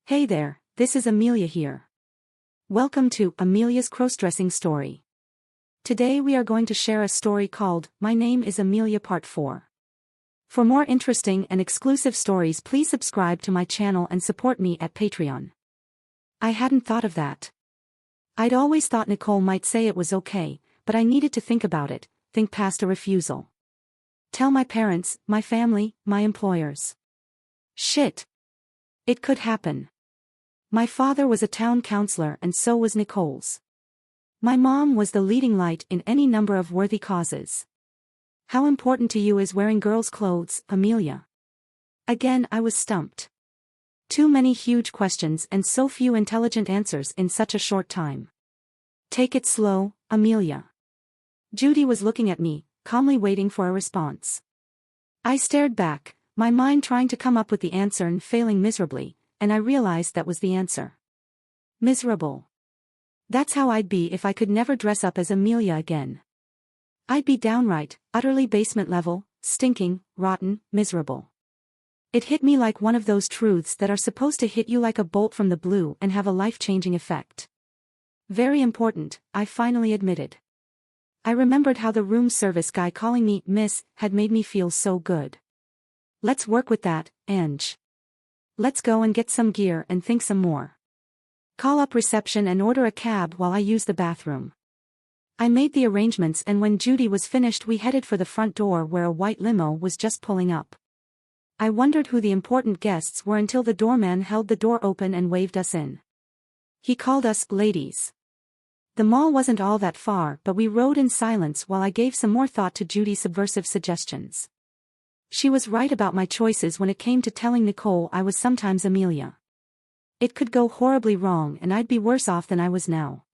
Hey there, this is Amelia here. Welcome to Amelia's Crossdressing story. Today we are going to share a story called My Name is Amelia Part 4. For more interesting and exclusive stories, please subscribe to my channel and support me at Patreon. I hadn't thought of that. I'd always thought Nicole might say it was okay, but I needed to think about it, think past a refusal. Tell my parents, my family, my employers. Shit. It could happen. My father was a town councillor and so was Nicole's. My mom was the leading light in any number of worthy causes. How important to you is wearing girls' clothes, Amelia? Again I was stumped. Too many huge questions and so few intelligent answers in such a short time. Take it slow, Amelia. Judy was looking at me, calmly waiting for a response. I stared back, my mind trying to come up with the answer and failing miserably, and I realized that was the answer. Miserable. That's how I'd be if I could never dress up as Amelia again. I'd be downright, utterly basement level, stinking, rotten, miserable. It hit me like one of those truths that are supposed to hit you like a bolt from the blue and have a life-changing effect. Very important, I finally admitted. I remembered how the room service guy calling me Miss had made me feel so good. Let's work with that, Ange. Let's go and get some gear and think some more. Call up reception and order a cab while I use the bathroom. I made the arrangements, and when Judy was finished we headed for the front door where a white limo was just pulling up. I wondered who the important guests were until the doorman held the door open and waved us in. He called us ladies. The mall wasn't all that far, but we rode in silence while I gave some more thought to Judy's subversive suggestions. She was right about my choices when it came to telling Nicole I was sometimes Amelia. It could go horribly wrong and I'd be worse off than I was now.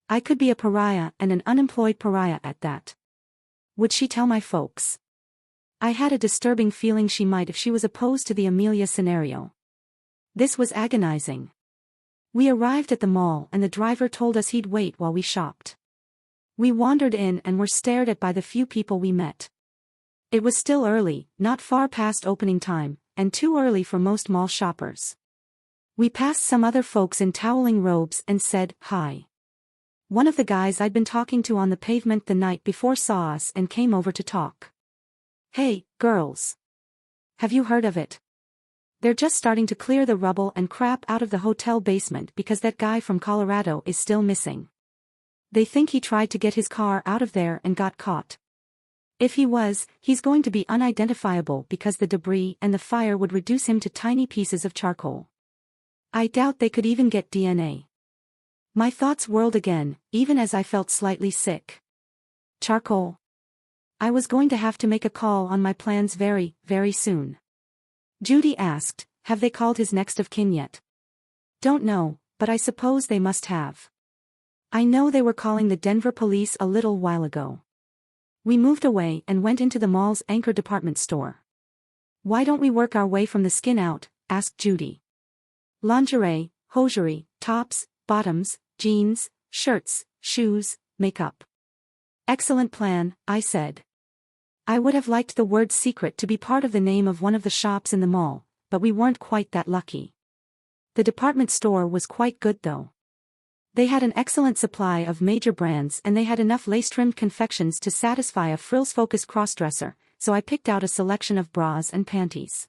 I could be a pariah, and an unemployed pariah at that. Would she tell my folks? I had a disturbing feeling she might if she was opposed to the Amelia scenario. This was agonizing. We arrived at the mall and the driver told us he'd wait while we shopped. We wandered in and were stared at by the few people we met. It was still early, not far past opening time, and too early for most mall shoppers. We passed some other folks in toweling robes and said, "Hi." One of the guys I'd been talking to on the pavement the night before saw us and came over to talk. "Hey, girls. Have you heard of it? They're just starting to clear the rubble and crap out of the hotel basement because that guy from Colorado is still missing. They think he tried to get his car out of there and got caught. If he was, he's going to be unidentifiable because the debris and the fire would reduce him to tiny pieces of charcoal. I doubt they could even get DNA." My thoughts whirled again, even as I felt slightly sick. Charcoal. I was going to have to make a call on my plans very, very soon. Judy asked, "Have they called his next of kin yet?" "Don't know, but I suppose they must have. I know they were calling the Denver police a little while ago." We moved away and went into the mall's anchor department store. "Why don't we work our way from the skin out?" asked Judy. "Lingerie, hosiery, tops, bottoms, jeans, shirts, shoes, makeup." "Excellent plan," I said. I would have liked the word secret to be part of the name of one of the shops in the mall, but we weren't quite that lucky. The department store was quite good though. They had an excellent supply of major brands and they had enough lace-trimmed confections to satisfy a frills-focused crossdresser, so I picked out a selection of bras and panties.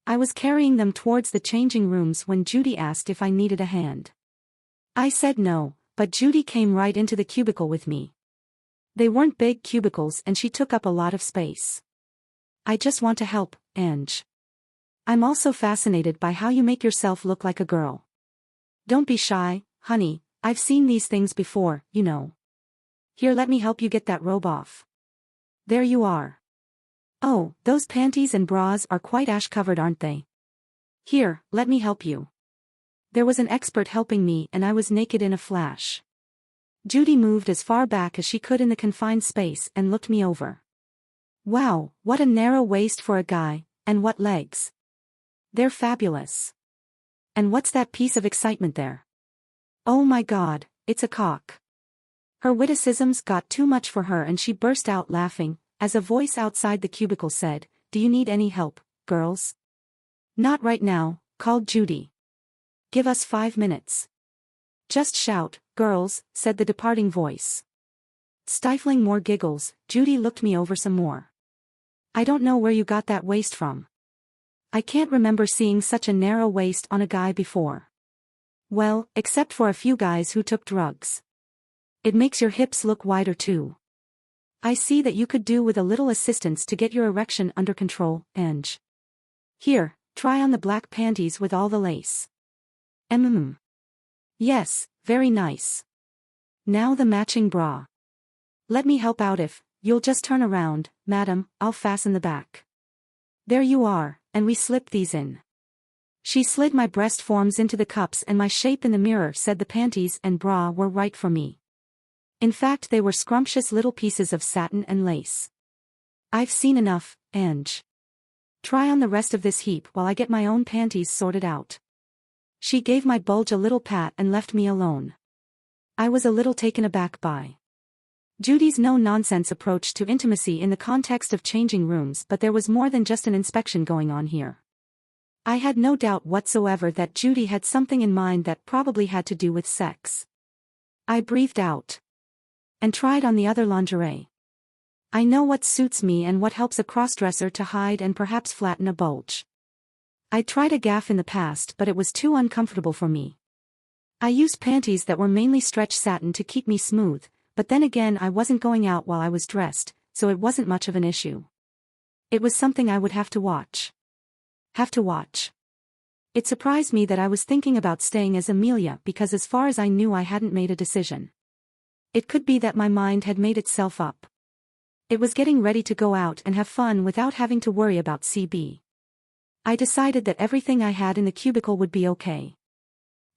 I was carrying them towards the changing rooms when Judy asked if I needed a hand. I said no, but Judy came right into the cubicle with me. They weren't big cubicles and she took up a lot of space. "I just want to help, Ange. I'm also fascinated by how you make yourself look like a girl. Don't be shy, honey, I've seen these things before, you know. Here, let me help you get that robe off. There you are. Oh, those panties and bras are quite ash-covered, aren't they? Here, let me help you." There was an expert helping me and I was naked in a flash. Judy moved as far back as she could in the confined space and looked me over. "Wow, what a narrow waist for a guy, and what legs. They're fabulous. And what's that piece of excitement there? Oh my God, it's a cock." Her witticisms got too much for her and she burst out laughing, as a voice outside the cubicle said, "Do you need any help, girls?" "Not right now," called Judy. Give us 5 minutes. Just shout, girls, said the departing voice. Stifling more giggles, Judy looked me over some more. I don't know where you got that waist from. I can't remember seeing such a narrow waist on a guy before. Well, except for a few guys who took drugs. It makes your hips look wider too. I see that you could do with a little assistance to get your erection under control, Ange. Here, try on the black panties with all the lace. Yes, very nice. Now the matching bra. Let me help out if you'll just turn around, madam, I'll fasten the back. There you are, and we slip these in. She slid my breast forms into the cups and my shape in the mirror said the panties and bra were right for me. In fact they were scrumptious little pieces of satin and lace. I've seen enough, Ange. Try on the rest of this heap while I get my own panties sorted out. She gave my bulge a little pat and left me alone. I was a little taken aback by Judy's no-nonsense approach to intimacy in the context of changing rooms, but there was more than just an inspection going on here. I had no doubt whatsoever that Judy had something in mind that probably had to do with sex. I breathed out and tried on the other lingerie. I know what suits me and what helps a crossdresser to hide and perhaps flatten a bulge. I'd tried a gaff in the past, but it was too uncomfortable for me. I used panties that were mainly stretch satin to keep me smooth, but then again I wasn't going out while I was dressed, so it wasn't much of an issue. It was something I would have to watch. It surprised me that I was thinking about staying as Amelia because as far as I knew I hadn't made a decision. It could be that my mind had made itself up. It was getting ready to go out and have fun without having to worry about CB. I decided that everything I had in the cubicle would be okay.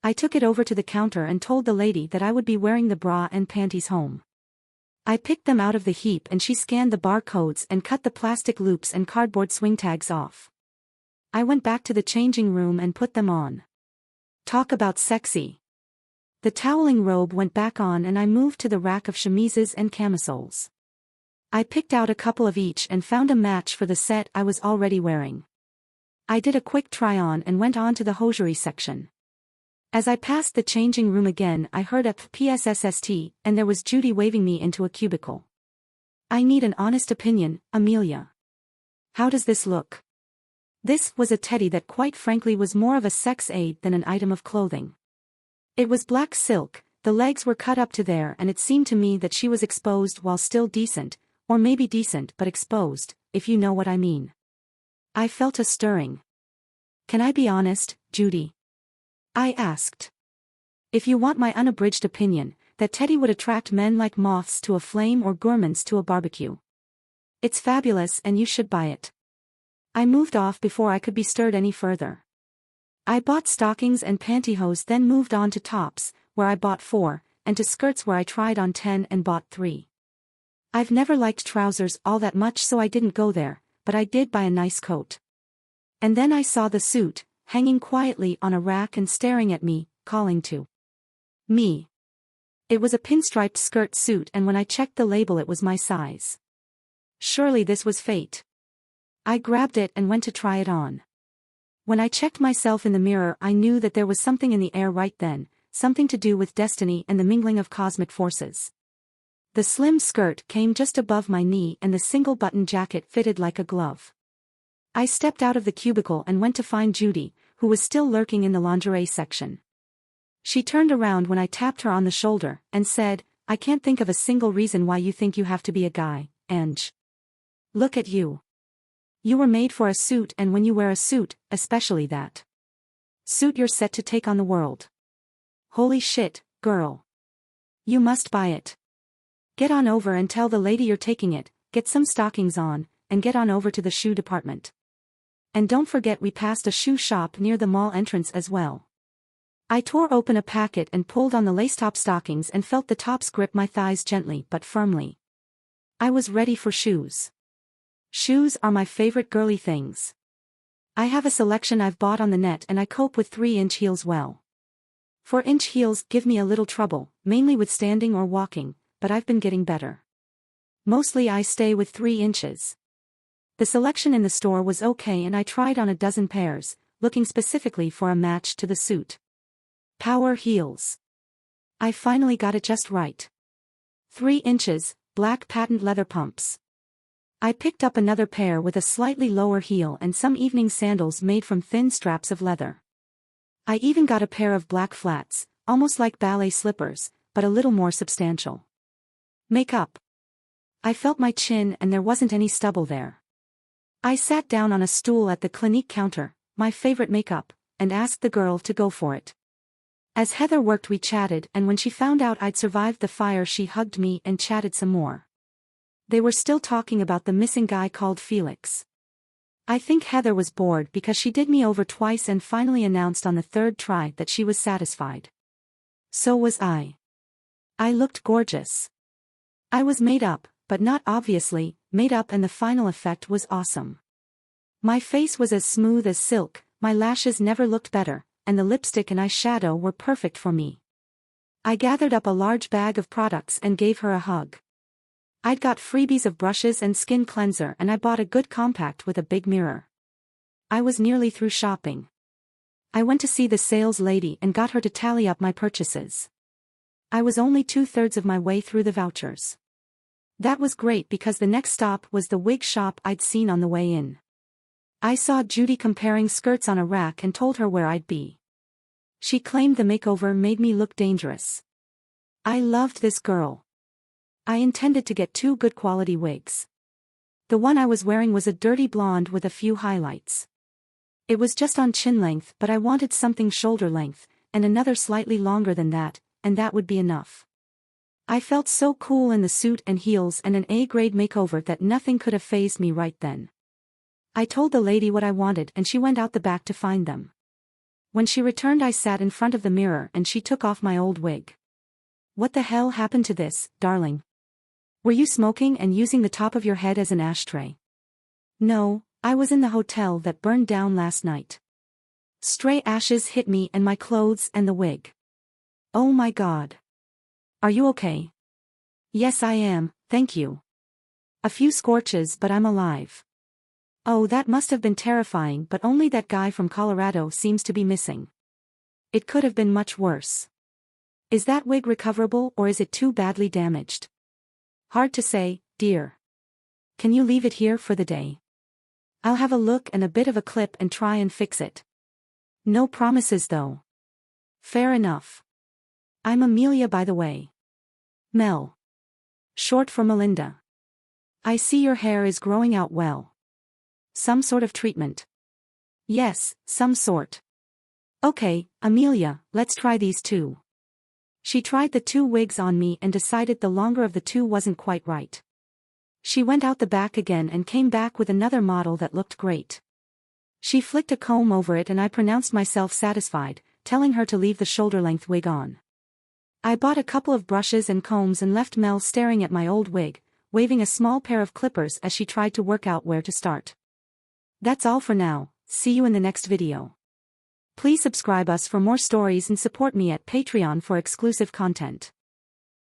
I took it over to the counter and told the lady that I would be wearing the bra and panties home. I picked them out of the heap and she scanned the barcodes and cut the plastic loops and cardboard swing tags off. I went back to the changing room and put them on. Talk about sexy. The toweling robe went back on and I moved to the rack of chemises and camisoles. I picked out a couple of each and found a match for the set I was already wearing. I did a quick try-on and went on to the hosiery section. As I passed the changing room again I heard a PSSST and there was Judy waving me into a cubicle. I need an honest opinion, Amelia. How does this look? This was a teddy that quite frankly was more of a sex aid than an item of clothing. It was black silk, the legs were cut up to there and it seemed to me that she was exposed while still decent, or maybe decent but exposed, if you know what I mean. I felt a stirring. Can I be honest, Judy? I asked. If you want my unabridged opinion, that teddy would attract men like moths to a flame or gourmands to a barbecue. It's fabulous and you should buy it. I moved off before I could be stirred any further. I bought stockings and pantyhose then moved on to tops, where I bought 4, and to skirts where I tried on 10 and bought 3. I've never liked trousers all that much so I didn't go there, but I did buy a nice coat. And then I saw the suit, hanging quietly on a rack and staring at me, calling to me. It was a pinstriped skirt suit and when I checked the label it was my size. Surely this was fate. I grabbed it and went to try it on. When I checked myself in the mirror I knew that there was something in the air right then, something to do with destiny and the mingling of cosmic forces. The slim skirt came just above my knee and the single-button jacket fitted like a glove. I stepped out of the cubicle and went to find Judy, who was still lurking in the lingerie section. She turned around when I tapped her on the shoulder, and said, I can't think of a single reason why you think you have to be a guy, Ange. Look at you. You were made for a suit and when you wear a suit, especially that suit you're set to take on the world. Holy shit, girl. You must buy it. Get on over and tell the lady you're taking it, get some stockings on, and get on over to the shoe department. And don't forget we passed a shoe shop near the mall entrance as well. I tore open a packet and pulled on the lace-top stockings and felt the tops grip my thighs gently but firmly. I was ready for shoes. Shoes are my favorite girly things. I have a selection I've bought on the net and I cope with 3-inch heels well. 4-inch heels give me a little trouble, mainly with standing or walking, but I've been getting better. Mostly I stay with 3 inches. The selection in the store was okay and I tried on a dozen pairs, looking specifically for a match to the suit. Power heels. I finally got it just right. 3 inches, black patent leather pumps. I picked up another pair with a slightly lower heel and some evening sandals made from thin straps of leather. I even got a pair of black flats, almost like ballet slippers, but a little more substantial. Makeup. I felt my chin and there wasn't any stubble there. I sat down on a stool at the Clinique counter, my favorite makeup, and asked the girl to go for it. As Heather worked we chatted, and when she found out I'd survived the fire she hugged me and chatted some more. They were still talking about the missing guy called Felix. I think Heather was bored because she did me over twice and finally announced on the 3rd try that she was satisfied. So was I. I looked gorgeous. I was made up, but not obviously made up, and the final effect was awesome. My face was as smooth as silk, my lashes never looked better, and the lipstick and eyeshadow were perfect for me. I gathered up a large bag of products and gave her a hug. I'd got freebies of brushes and skin cleanser, and I bought a good compact with a big mirror. I was nearly through shopping. I went to see the sales lady and got her to tally up my purchases. I was only 2/3 of my way through the vouchers. That was great because the next stop was the wig shop I'd seen on the way in. I saw Judy comparing skirts on a rack and told her where I'd be. She claimed the makeover made me look dangerous. I loved this girl. I intended to get 2 good quality wigs. The one I was wearing was a dirty blonde with a few highlights. It was just on chin length, but I wanted something shoulder length, and another slightly longer than that, and that would be enough. I felt so cool in the suit and heels and an A-grade makeover that nothing could have fazed me right then. I told the lady what I wanted and she went out the back to find them. When she returned I sat in front of the mirror and she took off my old wig. What the hell happened to this, darling? Were you smoking and using the top of your head as an ashtray? No, I was in the hotel that burned down last night. Stray ashes hit me and my clothes and the wig. Oh my God. Are you okay? Yes I am, thank you. A few scorches but I'm alive. Oh, that must have been terrifying, but only that guy from Colorado seems to be missing. It could have been much worse. Is that wig recoverable or is it too badly damaged? Hard to say, dear. Can you leave it here for the day? I'll have a look and a bit of a clip and try and fix it. No promises though. Fair enough. I'm Amelia by the way. Mel. Short for Melinda. I see your hair is growing out well. Some sort of treatment? Yes, some sort. Okay, Amelia, let's try these 2. She tried the 2 wigs on me and decided the longer of the 2 wasn't quite right. She went out the back again and came back with another model that looked great. She flicked a comb over it and I pronounced myself satisfied, telling her to leave the shoulder-length wig on. I bought a couple of brushes and combs and left Mel staring at my old wig, waving a small pair of clippers as she tried to work out where to start. That's all for now, see you in the next video. Please subscribe us for more stories and support me at Patreon for exclusive content.